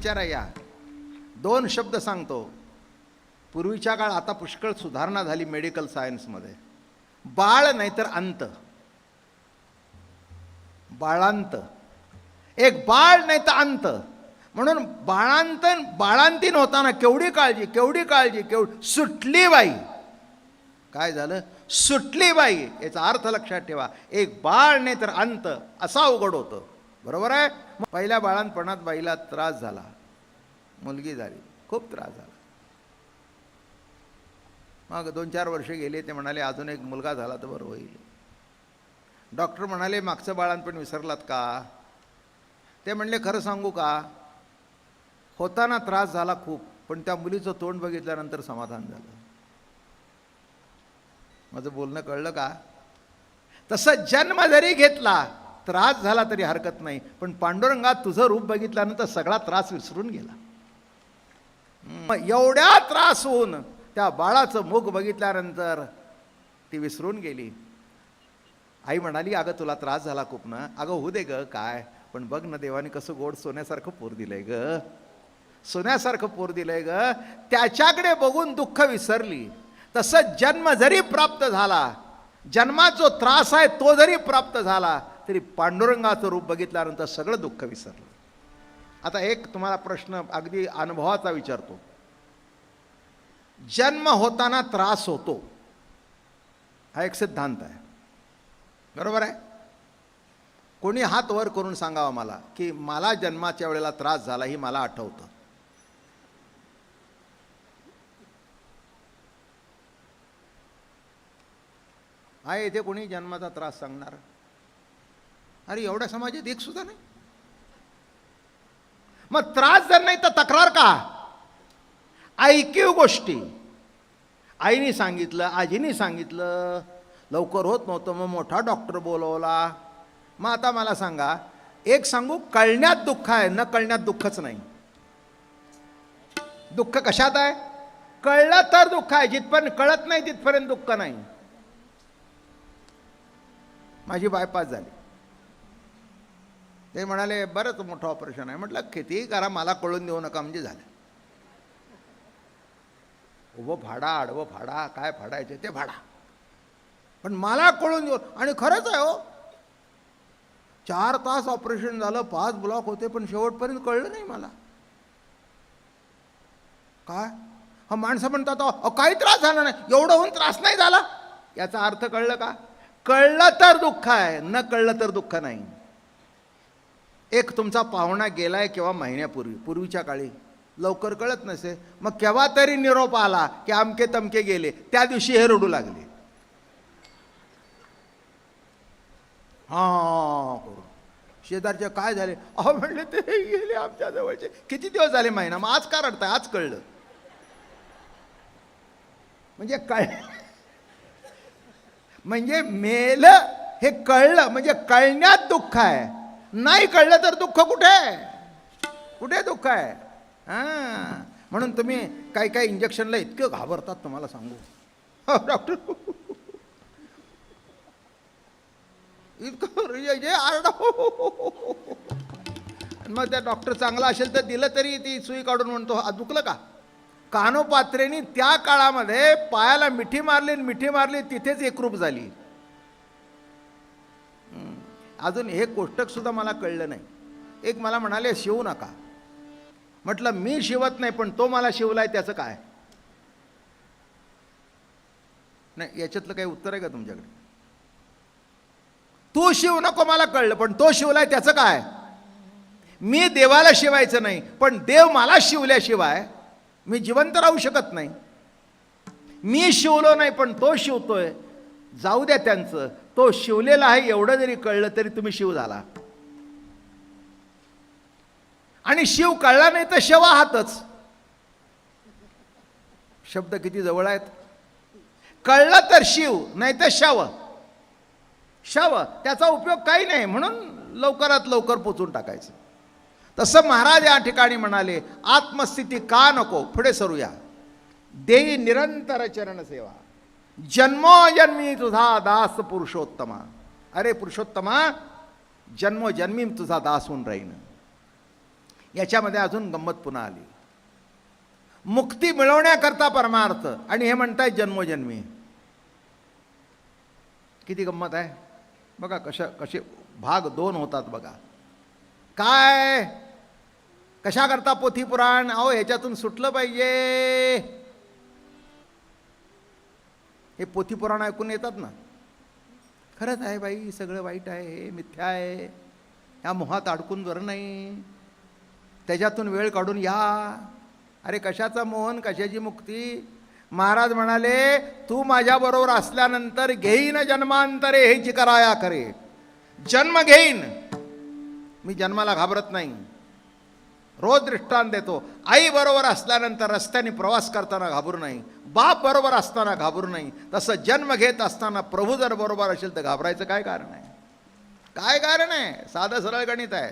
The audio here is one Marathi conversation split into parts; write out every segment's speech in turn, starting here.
विचारा या. 2 शब्द सांगतो. पूर्वीच्या काळ, आता पुष्कळ सुधारणा झाली मेडिकल सायन्समध्ये. बाळ नाहीतर अंत, बाळांत. एक बाळ नाही तर अंत. म्हणून बाळांतीन होताना केवढी काळजी, केवढी काळजी, सुटली बाई. काय झालं? सुटली बाई. याचा अर्थ लक्षात ठेवा. एक बाळ नाही तर अंत, असा अवघड होतं. बरोबर आहे. पहिल्या बाळांपणात बाईला त्रास झाला, मुलगी झाली, खूप त्रास झाला. मग 2-4 वर्ष गेले. ते म्हणाले अजून एक मुलगा झाला तर बरं होईल. डॉक्टर म्हणाले मागचं बाळांपण विसरलात का? ते म्हणले खरं सांगू का, होताना त्रास झाला खूप, पण त्या मुलीचं तोंड बघितल्यानंतर समाधान झालं. माझं बोलणं कळलं का? तसं जन्म जरी घेतला, त्रास झाला तरी हरकत नाही, पण पांडुरंगात तुझं रूप बघितल्यानंतर सगळा त्रास विसरून गेला. एवढ्या त्रास होऊन त्या बाळाचं मुख बघितल्यानंतर ती विसरून गेली. आई म्हणाली अगं तुला त्रास झाला खूप ना, अगं होऊ दे ग, काय पण बघ ना देवाने कसं गोड सोन्यासारखं पोर दिलंय ग, सोन्यासारखं पोर दिलंय ग. त्याच्याकडे बघून दुःख विसरली. तसं जन्म जरी प्राप्त झाला, जन्माचा जो त्रास आहे तो जरी प्राप्त झाला, तरी पांडुरंगाचं रूप बघितल्यानंतर सगळं दुःख विसरलं. आता एक तुम्हाला प्रश्न अगदी अनुभवाचा विचारतो. जन्म होताना त्रास होतो, हा एक सिद्धांत आहे. बरोबर आहे. कोणी हात वर करून सांगावा मला की मला जन्माच्या वेळेला त्रास झाला, ही मला आठवतं. आहे इथे कोणी जन्माचा त्रास सांगणार? अरे एवढ्या समाजात एक सुद्धा नाही. मग त्रास जर नाही तर तक्रार का? ऐकीव गोष्टी आईने सांगितलं, आजीने सांगितलं, लवकर होत नव्हतं, मग मोठा डॉक्टर बोलवला. मग आता मला सांगा, एक सांगू, कळण्यात दुःख आहे, न कळण्यात दुःखच नाही. दुःख कशात आहे? कळलं तर दुःख आहे, जिथपर्यंत कळत नाही तिथपर्यंत दुःख नाही. माझी बायपास झाली. ते म्हणाले बरंच मोठं ऑपरेशन आहे. म्हटलं कितीही करा, मला कळून देऊ नका म्हणजे झालं. उभं फाडा, आडवं फाडा, काय फाडायचे ते फाडा, पण मला कळून देऊ. आणि खरंच आहे हो, 4 तास ऑपरेशन झालं, 5 ब्लॉक होते, पण शेवटपर्यंत कळलं नाही मला. काय हा माणसं म्हणतात काही त्रास झाला नाही, एवढं होऊन त्रास नाही झाला. याचा अर्थ कळलं का? कळलं तर दुःख आहे, न कळलं तर दुःख नाही. एक तुमचा पाहुणा गेलाय केव्हा महिन्यापूर्वी, पूर्वीच्या काळी लवकर कळत नसे, मग केव्हा तरी निरोप आला की अमके तमके गेले, त्या दिवशी हे रडू लागले. हा करू शेजारचे काय झाले? अहो म्हणले ते गेले आमच्या जवळचे. किती दिवस झाले? महिना. मग आज का रडताय? आज कळलं म्हणजे म्हणजे मेलं हे कळलं म्हणजे कळण्यात दुःख आहे. नाही कळलं तर दुःख कुठे? कुठे दुःख आहे? हां, म्हणून तुम्ही काही काही इंजेक्शनला इतकं घाबरतात, तुम्हाला सांगू डॉक्टर इतकं जे आरडा. मग त्या डॉक्टर चांगला असेल तर दिलं तरी ती सुई काढून म्हणतो दुखलं का? कानोपात्रेनी त्या काळामध्ये पायाला मिठी मारली, मिठी मारली तिथेच एकरूप झाली. अजून हे कोष्टक सुद्धा मला कळलं नाही. एक मला म्हणाले शिवू नका. म्हटलं मी शिवत नाही, पण तो मला शिवलाय त्याचं काय? नाही, याच्यातलं काही उत्तर आहे का तुमच्याकडे? तू शिव नको मला कळलं, पण तो शिवलाय त्याचं काय? मी देवाला शिवायचं नाही, पण देव मला शिवल्याशिवाय मी जिवंत राहू शकत नाही. मी शिवलो नाही, पण तो शिवतोय, जाऊ द्या त्यांचं. तो शिवलेला आहे एवढं जरी कळलं तरी तुम्ही शिव झाला. आणि शिव कळला नाही तर शव आहातच. शब्द किती जवळ आहेत. कळलं तर शिव, नाही तर शव. शव त्याचा उपयोग काही नाही, म्हणून लवकरात लवकर पोचून टाकायचं. तसं महाराज या ठिकाणी म्हणाले आत्मस्थिती का नको, पुढे सरूया. देई निरंतर चरण सेवा, जन्मोजन्मी तुझा दास पुरुषोत्तमा. अरे पुरुषोत्तमा, जन्मोजन्मी तुझा दास होऊन राहीन. याच्यामध्ये अजून गंमत पुन्हा आली. मुक्ती मिळवण्याकरता परमार्थ, आणि हे म्हणताय जन्मोजन्मी. किती गंमत आहे बघा. कसे भाग दोन होतात बघा. काय कशा करता पोथी पुराण? अहो ह्याच्यातून सुटलं पाहिजे. हे पोथी पुराण ऐकून येतात ना, खरंच आहे बाई, सगळं वाईट आहे, हे मिथ्या आहे, ह्या मोहात अडकून बरं नाही, त्याच्यातून वेळ काढून या. अरे कशाचा मोहन, कशाची मुक्ती? महाराज म्हणाले, तू माझ्याबरोबर असल्यानंतर घेईन जन्मांतरे हेची कराया करे. जन्म घेईन मी, जन्माला घाबरत नाही. रोज दृष्टांत देतो. आई बरोबर असल्यानंतर रस्त्याने प्रवास करताना घाबरू नाही, बाप बरोबर असताना घाबरू नाही. तसं जन्म घेत असताना प्रभू जर बरोबर असेल तर घाबरायचं काय कारण आहे? काय कारण आहे? साधं सरळ गणित आहे.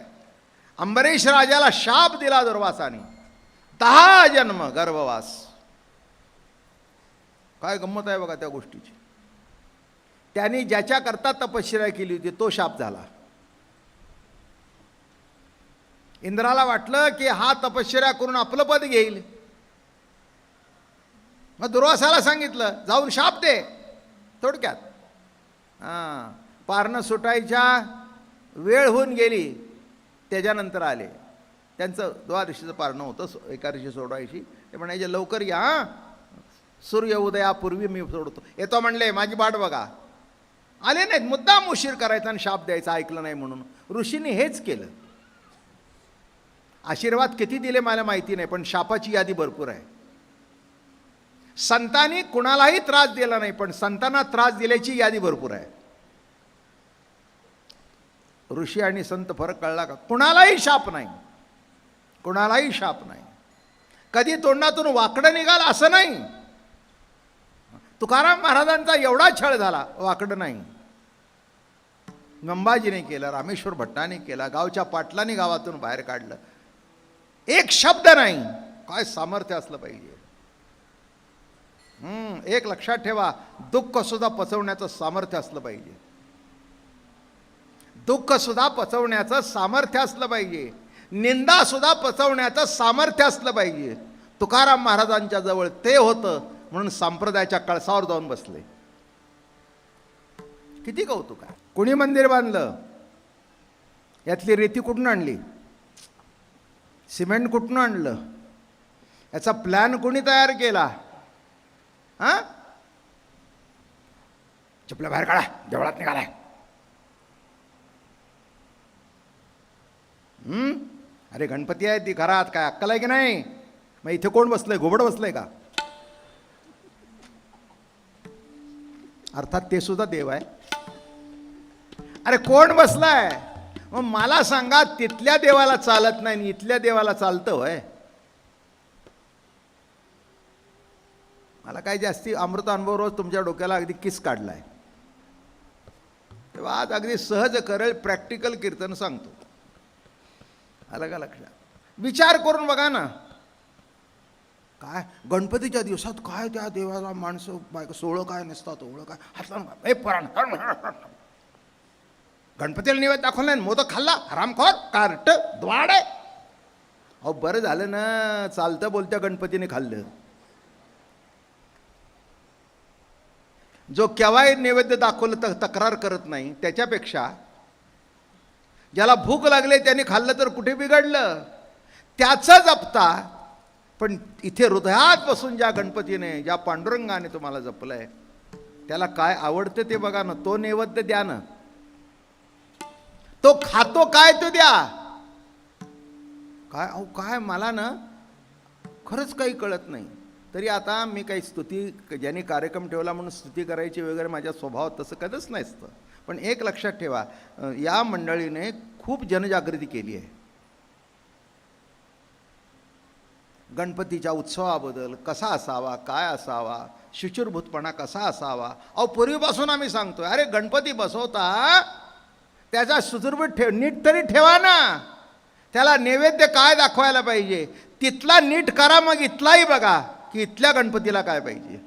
अंबरीश राजाला शाप दिला दुर्वासाने, 10 जन्म गर्भवास. काय गंमत आहे बघा त्या गोष्टीची. त्यांनी ज्याच्याकरता तपश्चर्या केली होती तो शाप झाला. इंद्राला वाटलं की हा तपश्चर्या करून आपलं पद घेईल. मग दुर्वासाला सांगितलं, जाऊन शाप दे. थोडक्यात पारणं सुटायच्या वेळ होऊन गेली, त्याच्यानंतर आले. त्यांचं द्वादशीचं पारणं होतं, एकादशी सोडवायची. ते म्हणायचे लवकर या, सूर्य उदयापूर्वी मी सोडतो. येतो म्हणले, माझी वाट बघा. आले नाहीत. मुद्दाम उशीर करायचा आणि शाप द्यायचा, ऐकलं नाही म्हणून. ऋषीने हेच केलं. आशीर्वाद किती दिले मला माहिती नाही, पण शापाची यादी भरपूर आहे. संतांनी कुणालाही त्रास दिला नाही, पण संतांना त्रास दिल्याची यादी भरपूर आहे. ऋषी आणि संत फरक कळला का? कुणालाही शाप नाही, कुणालाही शाप नाही. कधी तोंडातून वाकडं निघाल असं नाही. तुकाराम महाराजांचा एवढा छळ झाला, वाकडं नाही. गंबाजीने केलं, रामेश्वर भट्टाने केला, गावच्या पाटलांनी गावातून बाहेर काढलं. एक शब्द नाही. काय सामर्थ्य असलं पाहिजे. एक लक्षात ठेवा, दुःख सुद्धा पचवण्याचं सामर्थ्य असलं पाहिजे. दुःख सुद्धा पचवण्याचं सामर्थ्य असलं पाहिजे. निंदा सुद्धा पचवण्याचं सामर्थ्य असलं पाहिजे. तुकाराम महाराजांच्या जवळ ते होतं, म्हणून संप्रदायाच्या कळसावर जाऊन बसले. किती कौतुक आहे. कुणी मंदिर बांधलं? यातली रेती कुठून आणली? सिमेंट कुठून आणलं? याचा प्लॅन कोणी तयार केला? चपल्या बाहेर काढा, देवळात निघालाय. अरे गणपती आहे ती घरात, काय अक्कल आहे की नाही? मग इथे कोण बसलंय? घोबड बसलंय का? अर्थात ते सुद्धा देव आहे. अरे कोण बसलाय? मग मला सांगा, तिथल्या देवाला चालत नाही, इथल्या देवाला चालतं होय? मला काय जास्ती अमृत अनुभव रोज तुमच्या डोक्याला अगदी किस काढलाय, तेव्हा आज अगदी सहज करेल प्रॅक्टिकल कीर्तन सांगतो. आलं का लक्षात? विचार करून बघा ना. काय गणपतीच्या दिवसात काय त्या देवाला माणसं बायका सोळं काय नसतात, ओळं काय हातला पराण. गणपतीला निवेद दाखवलं नाही, मोदक खाल्ला, हरामखोर, कार्ट द्वाड. अहो बरं झालं ना, चालतं बोलत्या गणपतीने खाल्लं. जो केव्हाही नैवेद्य दाखवलं तर तक्रार करत नाही, त्याच्यापेक्षा ज्याला भूक लागले त्याने खाल्लं तर कुठे बिघडलं, त्याचं जपता. पण इथे हृदयात बसून ज्या गणपतीने, ज्या पांडुरंगाने तुम्हाला जपलंय, त्याला काय आवडतं ते बघा ना. तो नैवेद्य द्या ना. तो खातो काय तो द्या. काय अहो काय मला ना खरंच काही कळत नाही. तरी आता मी काही स्तुती, ज्यांनी कार्यक्रम ठेवला म्हणून स्तुती करायची वगैरे माझ्या स्वभावात तसं कधीच नसतं. पण एक लक्षात ठेवा, या मंडळीने खूप जनजागृती केली आहे. गणपतीच्या उत्सवाबद्दल कसा असावा, काय असावा, शुचिरभूतपणा कसा असावा. अहो पूर्वीपासून आम्ही सांगतोय, अरे गणपती बसवता त्याचा सुदृढ नीट तरी ठेवा ना. त्याला नैवेद्य काय दाखवायला पाहिजे तिथला नीट करा, मग इथलाही बघा की इथल्या गणपतीला काय पाहिजे,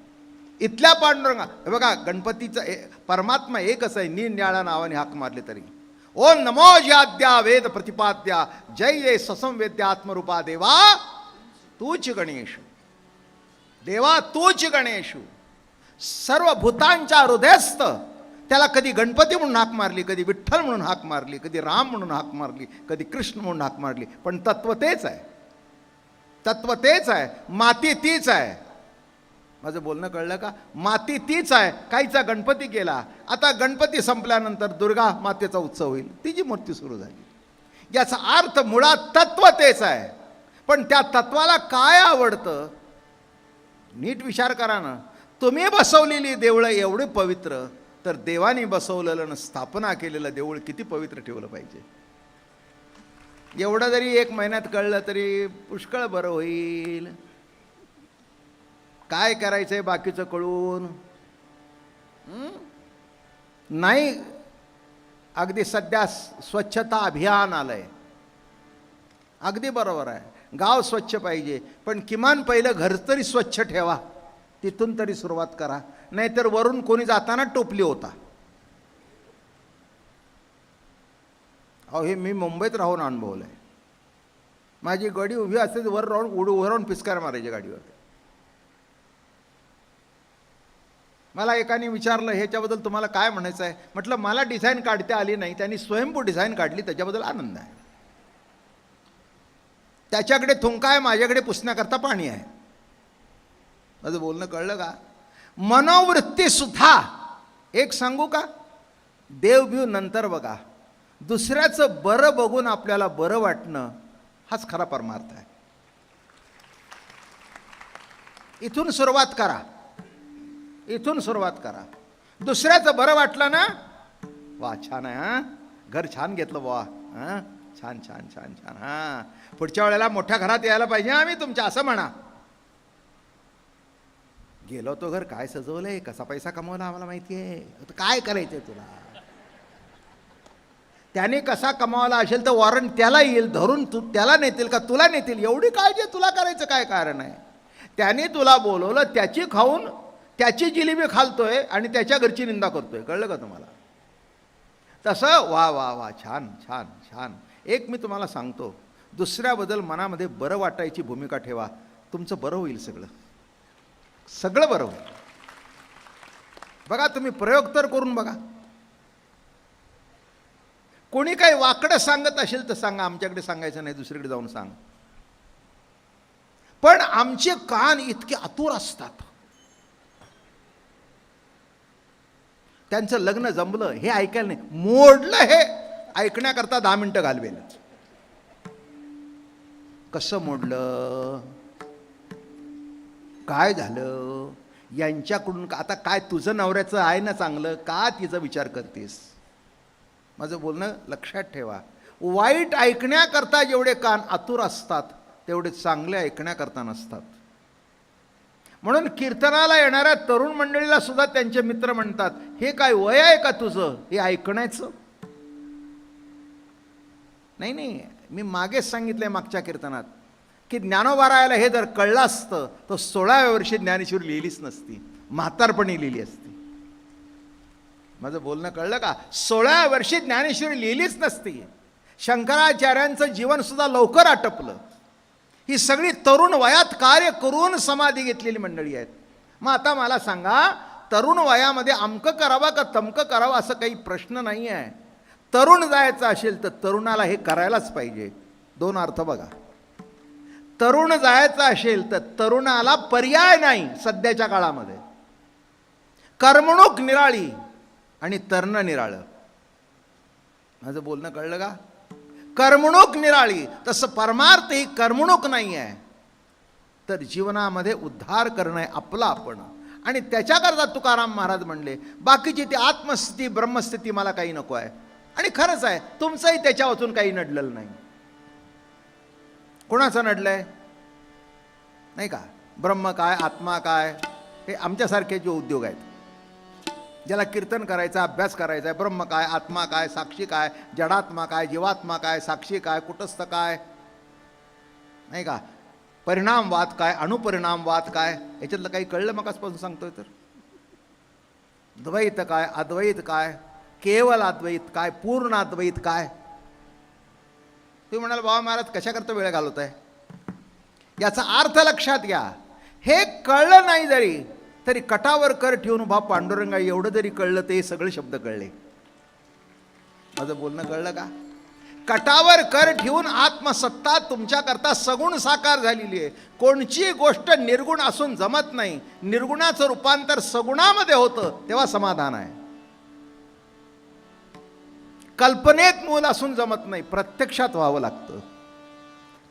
इथल्या पांडुरंगा. हे बघा गणपतीचा परमात्मा एकच आहे, निरनिराळ्या नावाने हाक मारले तरी. ओ नमो ज्याद्या वेद प्रतिपाद्या जय ये ससंवेद्यात्मरूपा देवा तूच गणेश, देवा तूच गणेश. सर्व भूतांच्या हृदयस्थ. त्याला कधी गणपती म्हणून हाक मारली, कधी विठ्ठल म्हणून हाक मारली, कधी राम म्हणून हाक मारली, कधी कृष्ण म्हणून हाक मारली, पण तत्व तेच आहे. तत्व तेच आहे. माती तीच आहे. माझं बोलणं कळलं का? माती तीच आहे. काहीचा गणपती केला, आता गणपती संपल्यानंतर दुर्गा मातेचा उत्सव होईल, तिची मूर्ती सुरू झाली. याचा अर्थ मुळात तत्व तेच आहे. पण त्या तत्वाला काय आवडतं? नीट विचार करा ना. तुम्ही बसवलेली देवळं एवढी पवित्र, तर देवाने बसवलेलं स्थापना केलेलं देऊळ किती पवित्र ठेवलं पाहिजे. एवढं जरी 1 महिन्यात कळलं तरी पुष्कळ बरं होईल. काय करायचंय बाकीचं कळून नाही. अगदी सध्या स्वच्छता अभियान आलंय, अगदी बरोबर आहे. गाव स्वच्छ पाहिजे, पण किमान पहिलं घर तरी स्वच्छ ठेवा, तिथून तरी सुरुवात करा. नाहीतर वरून कोणी जाताना टोपली होता. अहो, हे मी मुंबईत राहून अनुभवलंय. माझी गाडी उभी असते, वर राहून उभं राहून पिस्कार मारायची गाडीवर. मला एकाने विचारलं, ह्याच्याबद्दल तुम्हाला काय म्हणायचं आहे? म्हटलं, मला डिझाईन काढता आली नाही, त्यांनी स्वयंभू डिझाईन काढली, त्याच्याबद्दल आनंद आहे. त्याच्याकडे थुंका आहे, माझ्याकडे पुसण्याकरता पाणी आहे. माझं बोलणं कळलं का? मनोवृत्ती सुद्धा एक सांगू का? देवबिव नंतर बघा, दुसऱ्याचं बरं बघून आपल्याला बरं वाटणं हाच खरा परमार्थ आहे. इथून सुरुवात करा, इथून सुरुवात करा. दुसऱ्याचं बरं वाटलं ना, वा छान आहे, हां घर छान घेतलं वा, हां छान छान छान छान, हां पुढच्या वेळेला मोठ्या घरात यायला पाहिजे आम्ही तुमच्या, असं म्हणा. गेलो तो घर काय सजवलंय, कसा पैसा कमवला आम्हाला माहिती आहे, काय करायचंय तुला. त्याने कसा कमावला असेल तर वॉरंट त्याला येईल, धरून तू त्याला नेतील का तुला नेतील, एवढी काळजी तुला करायचं काय कारण आहे. त्याने तुला बोलवलं, त्याची खाऊन त्याची जिलेबी खालतोय आणि त्याच्या घरची निंदा करतोय. कळलं का तुम्हाला? तसं वा वा वा छान छान छान. एक मी तुम्हाला सांगतो, दुसऱ्याबद्दल मनामध्ये बरं वाटायची भूमिका ठेवा, तुमचं बरं होईल, सगळं सगळं बरं होईल. बघा, तुम्ही प्रयोग तर करून बघा. कोणी काही वाकडं सांगत असेल तर सांगा, आमच्याकडे सांगायचं नाही, दुसरीकडे जाऊन सांग. पण आमचे कान इतके आतुर असतात. त्यांचं लग्न जमलं हे ऐकायला नाही, मोडलं हे ऐकण्याकरता 10 मिनिटं घालवेल. कसं मोडलं, काय झालं, यांच्याकडून आता काय तुझं नवऱ्याचं आहे ना चांगलं, का तिचा विचार करतेस. माझं बोलणं लक्षात ठेवा. वाईट ऐकण्याकरता जेवढे कान आतुर असतात, तेवढे चांगले ऐकण्याकरता नसतात. म्हणून कीर्तनाला येणाऱ्या तरुण मंडळीला सुद्धा त्यांचे मित्र म्हणतात, हे काय वय आहे का तुझं हे ऐकण्याचं. नाही नाही, मी मागेच सांगितलंय मागच्या कीर्तनात की ज्ञानोबारायाला हे जर कळलं असतं तर 16व्या वर्षी ज्ञानेश्वरी लिहिलीच नसती, म्हातारपणी लिहिली असती. माझं बोलणं कळलं का? 16व्या वर्षी ज्ञानेश्वरी लिहिलीच नसती. शंकराचार्यांचं जीवन सुद्धा लवकर आटपलं. ही सगळी तरुण वयात कार्य करून समाधी घेतलेली मंडळी आहेत. मग आता मला सांगा, तरुण वयामध्ये अमकं करावं का तमकं करावं असं काही प्रश्न नाही आहे. तरुण जायचं असेल तर तरुणाला हे करायलाच पाहिजे. 2 अर्थ बघा. तरुण जायचं असेल तर तरुणाला पर्याय नाही सध्याच्या काळामध्ये. कर्मणूक निराळी आणि तरण निराळं. माझं बोलणं कळलं का? कर्मणूक निराळी, तसं परमार्थ ही कर्मणूक नाही आहे, तर जीवनामध्ये उद्धार करणं आहे आपला आपण. आणि त्याच्याकरता तुकाराम महाराज म्हणले, बाकीची ती आत्मस्थिती ब्रह्मस्थिती मला काही नको आहे. आणि खरंच आहे, तुमचंही त्याच्या वाचून काही नडलेलं नाही. कोणाचं नडलंय नाही का? ब्रह्म काय आत्मा काय हे आमच्यासारखे जे उद्योग आहेत, ज्याला कीर्तन करायचं अभ्यास करायचा आहे, ब्रह्म काय आत्मा काय साक्षी काय जडात्मा काय जीवात्मा काय साक्षी काय कुटस्थ काय नाही का, परिणामवाद काय अणुपरिणामवाद काय, याच्यातलं काही कळलं मगासपासून सांगतोय तर. द्वैत काय अद्वैत काय केवल अद्वैत काय, पूर्ण अद्वैत काय. तुम्ही म्हणाल बाबा महाराज कशा करता वेळ घालवताय, याचा अर्थ लक्षात घ्या. हे कळलं नाही जरी तरी कटावर कर ठेवून बा पांडुरंगा एवढं जरी कळलं ते सगळे शब्द कळले. माझं बोलणं कळलं का. कटावर कर ठेवून आत्मसत्ता तुमच्याकरता सगुण साकार झालेली आहे. कोणची गोष्ट निर्गुण असून जमत नाही. निर्गुणाचं रूपांतर सगुणामध्ये होतं तेव्हा समाधान आहे. कल्पनेत मूल असून जमत नाही, प्रत्यक्षात व्हावं लागतं.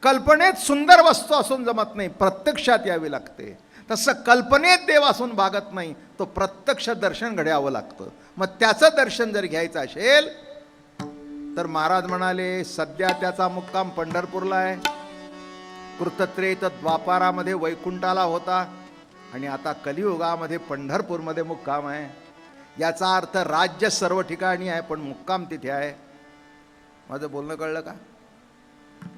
कल्पनेत सुंदर वस्तू असून जमत नाही, प्रत्यक्षात यावी लागते. तसं कल्पनेत देव असून भागत नाही, तो प्रत्यक्ष दर्शन घडावं लागतं. मग त्याचं दर्शन जर घ्यायचं असेल तर महाराज म्हणाले सध्या त्याचा मुक्काम पंढरपूरला आहे. कृतत्रेत द्वापारामध्ये वैकुंठाला होता आणि आता कलियुगामध्ये पंढरपूरमध्ये मुक्काम आहे. याचा अर्थ राज्य सर्व ठिकाणी आहे पण मुक्काम तिथे आहे. माझं बोलणं कळलं का.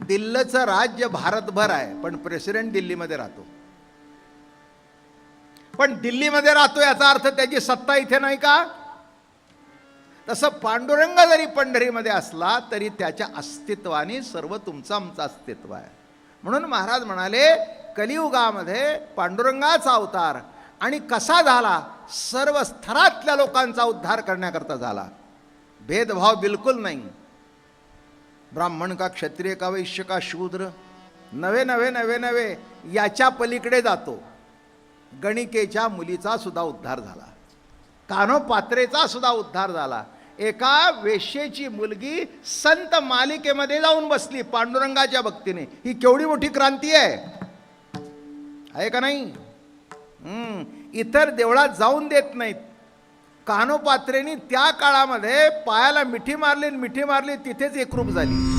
दिल्लीचं राज्य भारतभर आहे पण प्रेसिडेंट दिल्लीमध्ये राहतो. पण दिल्लीमध्ये राहतो याचा अर्थ त्याची सत्ता इथे नाही का. तसं पांडुरंग जरी पंढरीमध्ये असला तरी त्याच्या अस्तित्वाने सर्व तुमचं आमचं अस्तित्व आहे. म्हणून महाराज म्हणाले कलियुगामध्ये पांडुरंगाचा अवतार आणि कसा झाला, सर्व स्तरातल्या लोकांचा उद्धार करण्याकरता झाला. भेदभाव बिलकुल नाही. ब्राह्मण का क्षत्रिय का वैश्य का शूद्र नवे नवे नवे नवे याच्या पलीकडे जातो. गणिकेच्या मुलीचा सुद्धा उद्धार झाला, कानोपात्रेचा सुद्धा उद्धार झाला. एका वेश्येची मुलगी संत मालिकेमध्ये जाऊन बसली पांडुरंगाच्या भक्तीने. ही केवढी मोठी क्रांती आहे का नाही. इतर देवळात जाऊन देत नाहीत. कानोपात्रेनी त्या काळामध्ये पायाला मिठी मारली तिथेच एकरूप झाली.